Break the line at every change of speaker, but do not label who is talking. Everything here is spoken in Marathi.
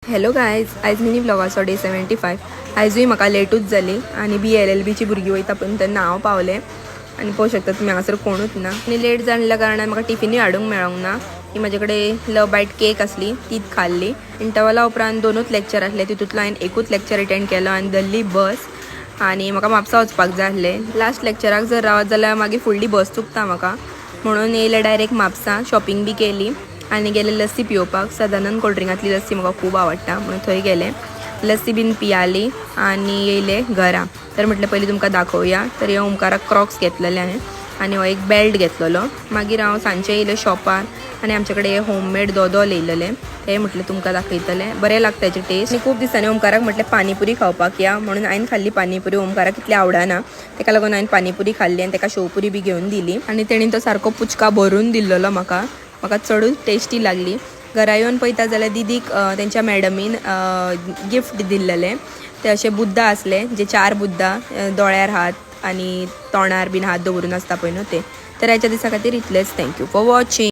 हॅलो गायज, आयज मिनी व्लॉगाचो डे 75. आयजूय म्हाका लेटूच जाली आणि BLLBची भुरगीं वयता पण तेन्ना हांव पावलें आणि पळोवंक शकता तुमी हांगासर कोणूच ना आणि लेट जाल्ल्या कारणान म्हाका टिफिनूय हाडूंक मेळोंक ना. ती म्हाजे कडेन लव बायट केक आसली तीच खाल्ली. इंटरवला उपरांत 2च लेक्चर आसले, तितूंतलो हांवें एकूच लेक्चर अटेंड केलो आनी धरली बस. आणि म्हाका म्हापसा वचपाक जाय आसलें. लास्ट लेक्चराक जर रावत जाल्यार मागीर फुडली बस चुकता म्हाका, म्हणून येयलें डायरेक्ट म्हापसा. शॉपिंग बी केली आनी गेले लस्सी पिवपाक. सदानंद कोल्ड्रिंकातली लस्सी म्हाका खूब आवडटा म्हणून थंय गेले. लस्सी बीन पियाली आनी येयले घरा. तर म्हटलें पयलीं तुमकां दाखोवया. तर हे ओमकाराक क्रॉक्स घेतलेले हांवें आनी हो एक बेल्ट घेतलेलो. मागीर हांव सांजचें येयलें शॉपार आनी आमचे कडेन होममेड दोदोल येयलेले. ते म्हटलें तुमकां दाखयतलें. बरें लागता तेची टेस्ट. आनी खूब दिसांनी ओमकाराक म्हटलें पानीपुरी खावपाक या म्हणून हांवें खाल्ली पानीपुरी. ओमकाराक इतली आवडना, तेका लागून हांवें पानीपुरी खाल्ली आनी तेका शेवपुरी बी घेवन दिली. आनी तेणीन तो सारको पुचका भरून दिल्लो म्हाका चडूच टेस्टी लागली. घरा येवन पळयता जाल्यार दिदीक तेंच्या मॅडमीन गिफ्ट दिल्लेलें. ते अशे बुद्धा आसले, जे 4 बुद्धा, दोळ्यार हात आनी तोंडार बीन हात दवरून आसता पळय न्हू ते. तर ह्याच्या दिसा खातीर इतलेंच. Thank you for watching.